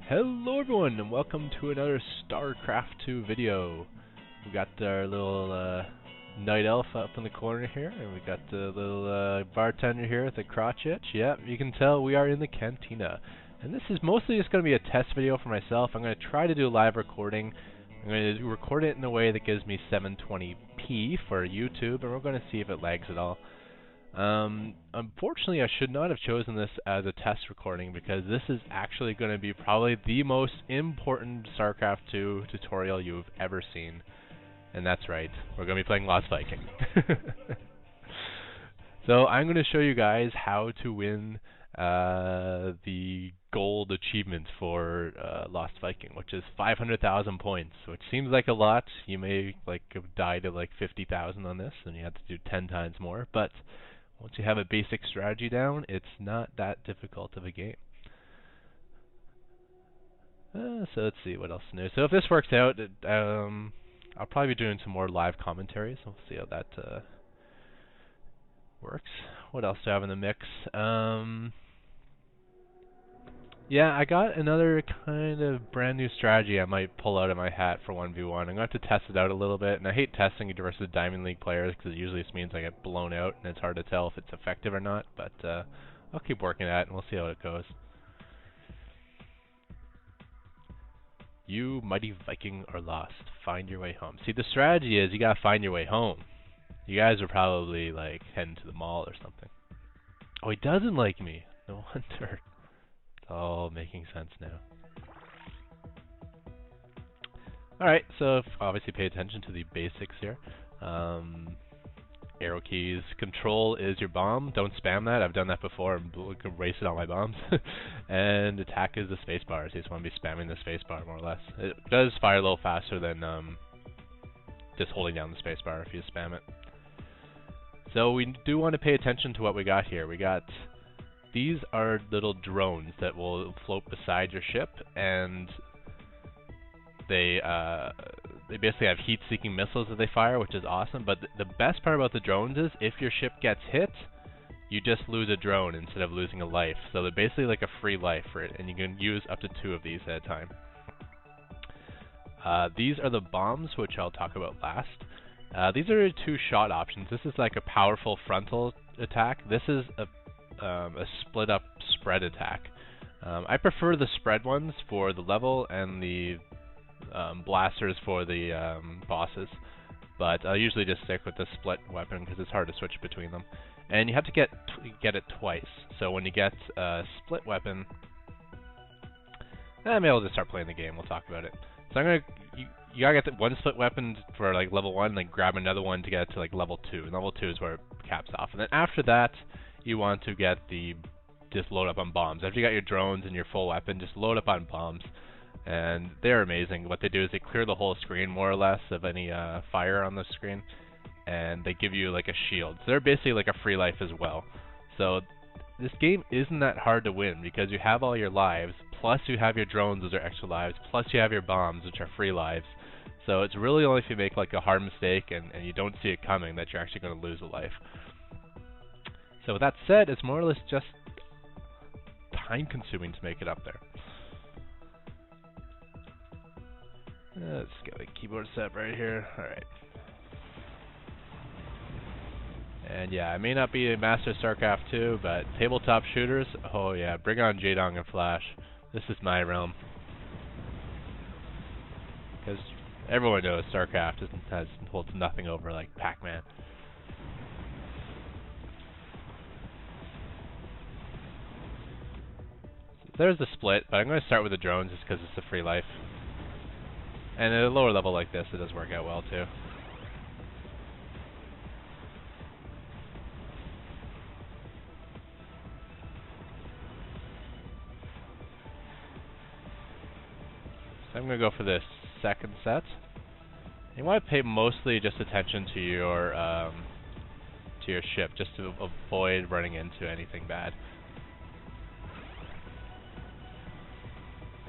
Hello everyone and welcome to another Starcraft 2 video. We got our little night elf up in the corner here, and we got the little bartender here with the crotch itch. Yep, you can tell we are in the cantina. And this is mostly just going to be a test video for myself. I'm going to try to do live recording. I'm going to record it in a way that gives me 720p for YouTube, and we're going to see if it lags at all. Unfortunately, I should not have chosen this as a test recording because this is actually going to be probably the most important StarCraft 2 tutorial you've ever seen. And that's right, we're going to be playing Lost Viking. So I'm going to show you guys how to win the gold achievement for Lost Viking, which is 500,000 points, which seems like a lot. You may have died at 50,000 on this, and you have to do 10 times more, but once you have a basic strategy down, it's not that difficult of a game. So let's see what else new. So if this works out, I'll probably be doing some more live commentaries. We'll see how that works. What else do I have in the mix? Yeah, I got another kind of brand new strategy I might pull out of my hat for 1v1. I'm going to have to test it out a little bit, and I hate testing it versus Diamond League players because it usually just means I get blown out, and it's hard to tell if it's effective or not, but I'll keep working at it, and we'll see how it goes. You mighty Viking are lost. Find your way home. See, the strategy is you got to find your way home. You guys are probably heading to the mall or something. Oh, he doesn't like me. No wonder. It's all making sense now. Alright, so obviously pay attention to the basics here. Arrow keys. Control is your bomb. Don't spam that. I've done that before and wasted all my bombs. And attack is the spacebar. So you just want to be spamming the spacebar more or less. It does fire a little faster than just holding down the spacebar if you spam it. So we do want to pay attention to what we got here. We got these are little drones that will float beside your ship, and they basically have heat-seeking missiles that they fire, which is awesome. But the best part about the drones is if your ship gets hit, you just lose a drone instead of losing a life. So they're basically like a free life for it, and you can use up to 2 of these at a time. These are the bombs, which I'll talk about last. These are 2 shot options. This is like a powerful frontal attack. This is a split-up spread attack. I prefer the spread ones for the level and the blasters for the bosses, but I usually just stick with the split weapon because it's hard to switch between them. And you have to get it twice. So when you get a split weapon, maybe I'll just start playing the game. We'll talk about it. So you gotta get one split weapon for level 1, then grab another one to get it to level 2. And level 2 is where it caps off. And then after that, you want to get just load up on bombs. After you got your drones and your full weapon, just load up on bombs. And they're amazing. What they do is they clear the whole screen more or less of any fire on the screen, and they give you a shield. So they're basically like a free life as well. So this game isn't that hard to win because you have all your lives, plus you have your drones, those are extra lives, plus you have your bombs, which are free lives. So it's really only if you make a hard mistake and you don't see it coming that you're actually going to lose a life. So with that said, it's more or less just time consuming to make it up there. Let's get a keyboard set right here. Alright. And yeah, I may not be a master of StarCraft 2, but tabletop shooters, oh yeah, bring on Jaedong and Flash. This is my realm. Because everyone knows StarCraft holds nothing over Pac-Man. There's the split, but I'm going to start with the drones just because it's a free life. And at a lower level like this, it does work out well too. So I'm going to go for this second set. You want to pay mostly just attention to your ship, just to avoid running into anything bad.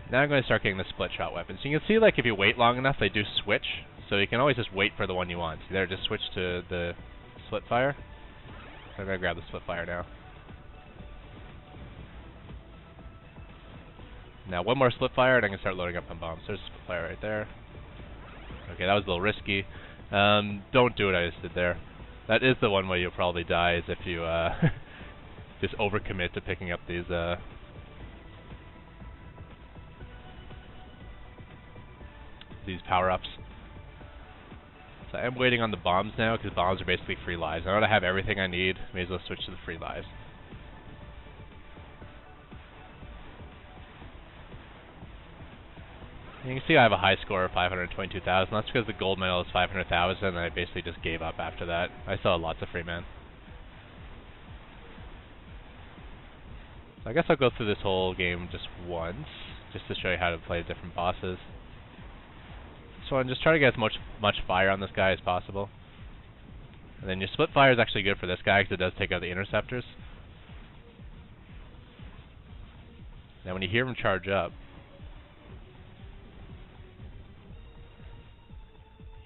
Now I'm going to start getting the split shot weapons. So you can see if you wait long enough, they do switch. So you can always just wait for the one you want. See there, just switch to the split fire. I'm going to grab the split fire now. Now one more split fire and I can start loading up on bombs. There's a split fire right there. Okay, that was a little risky. Don't do what I just did there. That is the one way you'll probably die, is if you just overcommit to picking up these power-ups. So I'm waiting on the bombs now, because bombs are basically free lives. Now that I have everything I need, may as well switch to the free lives. And you can see I have a high score of 522,000. That's because the gold medal is 500,000, and I basically just gave up after that. I still have lots of free man. So I guess I'll go through this whole game just once, just to show you how to play different bosses. So I'm just trying to get as much fire on this guy as possible. And then your split fire is actually good for this guy, because it does take out the interceptors. Now when you hear him charge up,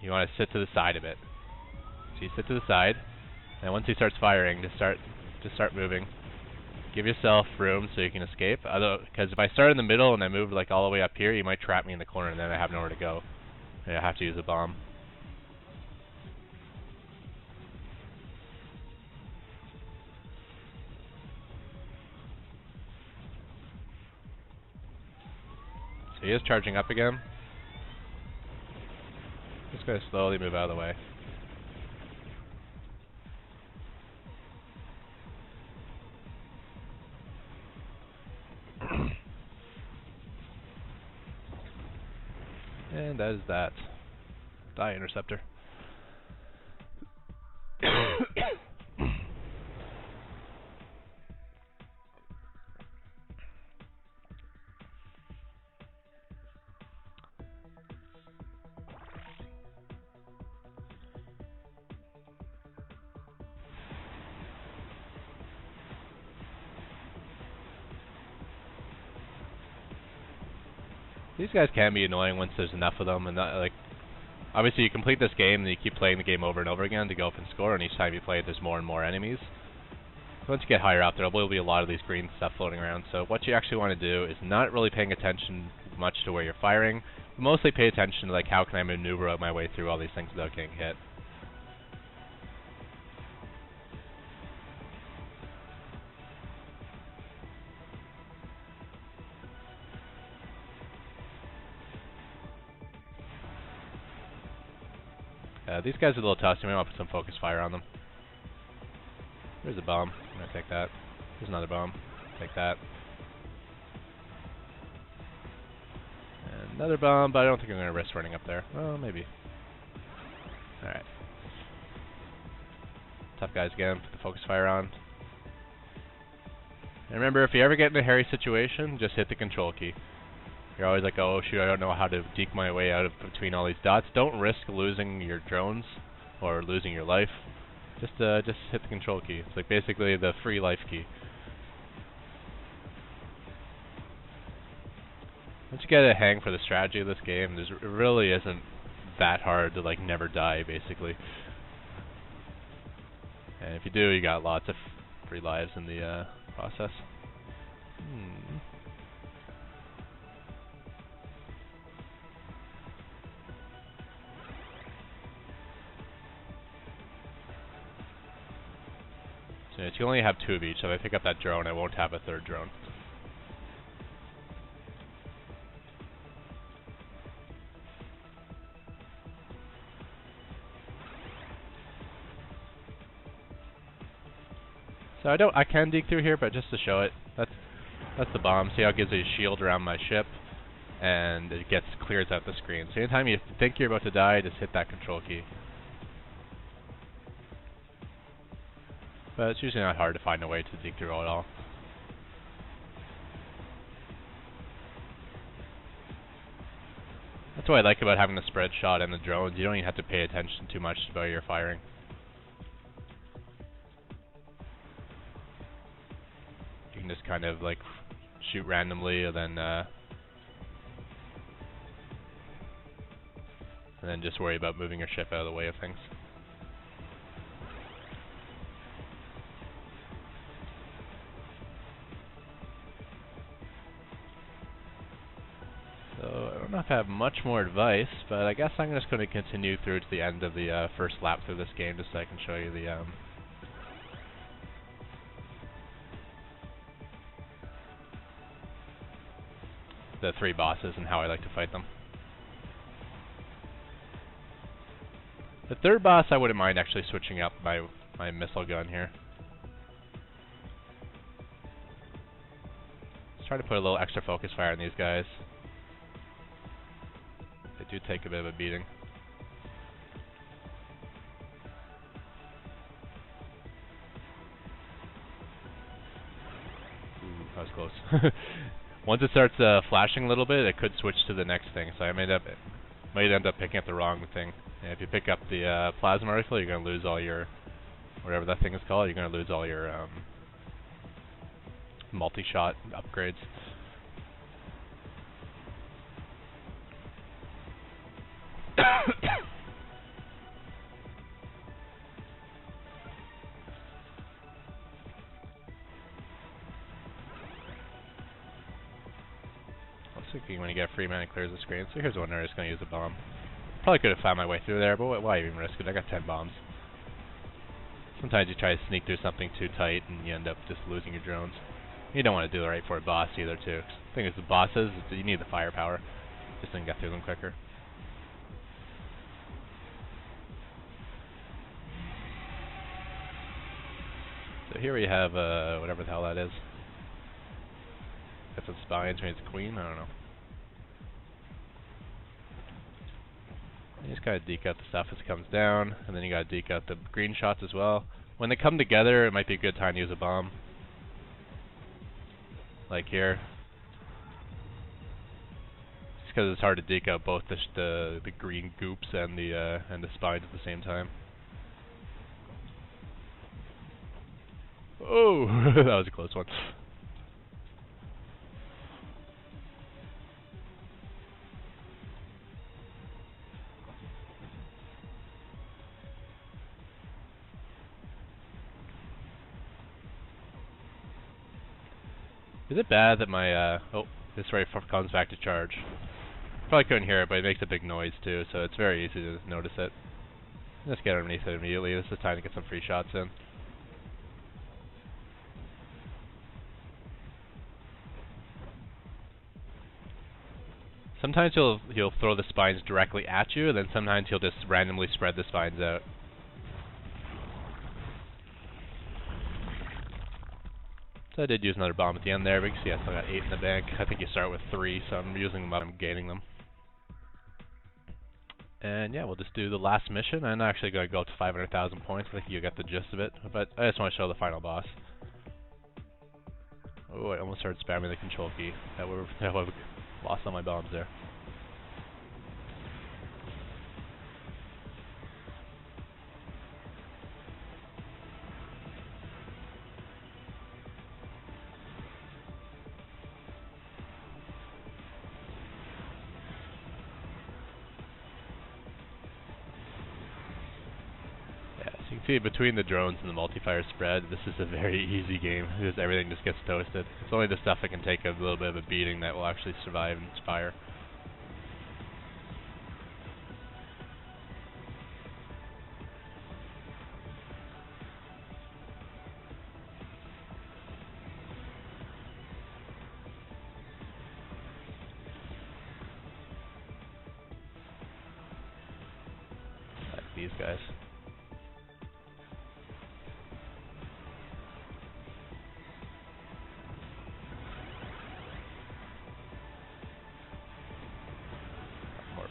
you want to sit to the side a bit. So you sit to the side, and once he starts firing, just start moving. Give yourself room so you can escape. Because if I start in the middle and I move like all the way up here, you might trap me in the corner, and then I have nowhere to go. And I have to use a bomb. So he is charging up again. Just gonna slowly move out of the way. And that is that. Die interceptor. These guys can be annoying once there's enough of them, and like, obviously you complete this game and you keep playing the game over and over again to go up and score, and each time you play it there's more and more enemies. So once you get higher up there will be a lot of these green stuff floating around, so what you actually want to do is not really paying attention much to where you're firing, but mostly pay attention to like how can I maneuver my way through all these things without getting hit. These guys are a little tough, so we might put some focus fire on them. There's a bomb. I'm gonna take that. There's another bomb. Take that. And another bomb, but I don't think I'm gonna risk running up there. Well, maybe. Alright. Tough guys again. Put the focus fire on. And remember, if you ever get in a hairy situation, just hit the control key. You're always like, oh shoot, I don't know how to deke my way out of between all these dots. Don't risk losing your drones or losing your life. Just hit the control key. It's like basically the free life key. Once you get a hang for the strategy of this game, it really isn't that hard to like never die, basically. And if you do, you got lots of free lives in the process. So you only have 2 of each, so if I pick up that drone, I won't have a 3rd drone. So I can deke through here, but just to show it, that's the bomb. See how it gives a shield around my ship, and it clears out the screen. So anytime you think you're about to die, just hit that control key. But it's usually not hard to find a way to deke through it all. That's what I like about having the spread shot and the drones. You don't even have to pay attention too much about your firing. You can just kind of like shoot randomly, and then just worry about moving your ship out of the way of things. don't know if I have much more advice, but I guess I'm just going to continue through to the end of the first lap through this game, just so I can show you the 3 bosses and how I like to fight them. The 3rd boss, I wouldn't mind actually switching up my missile gun here. Let's try to put a little extra focus fire on these guys. They do take a bit of a beating. Ooh, that was close. Once it starts flashing a little bit, it could switch to the next thing, so I might end up picking up the wrong thing. And if you pick up the plasma rifle, you're going to lose all your, whatever that thing is called, you're going to lose all your multi-shot upgrades. When you get a free man, it clears the screen. So here's one where I'm just going to use a bomb. Probably could have found my way through there, but why even risk it? I got 10 bombs. Sometimes you try to sneak through something too tight and you end up just losing your drones. You don't want to do it right for a boss either, too. The thing is, the bosses, you need the firepower just so you can get through them quicker. So here we have whatever the hell that is. Got some spines, maybe it's a queen, I don't know. You just gotta deke out the stuff as it comes down, and then you gotta deke out the green shots as well. When they come together, it might be a good time to use a bomb. Like here. Just because it's hard to deke out both the green goops and the spines at the same time. Oh, that was a close one. Is it bad that my, oh, this rifle comes back to charge. Probably couldn't hear it, but it makes a big noise too, so it's very easy to notice it. Just get underneath it immediately. This is time to get some free shots in. Sometimes he'll throw the spines directly at you, and then sometimes he'll just randomly spread the spines out. So I did use another bomb at the end there, but you can see I still got 8 in the bank. I think you start with 3, so I'm using them, I'm gaining them. And yeah, we'll just do the last mission. I'm not actually going to go up to 500,000 points. I think you get the gist of it, but I just want to show the final boss. Oh, I almost started spamming the control key. That would have lost all my bombs there. You can see between the drones and the multi-fire spread, this is a very easy game. Just everything just gets toasted. It's only the stuff that can take a little bit of a beating that will actually survive and fire. Like these guys.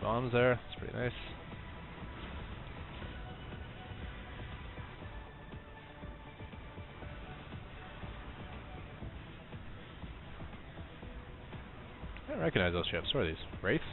Bombs there, it's pretty nice. I don't recognize those ships. What are these? Wraiths?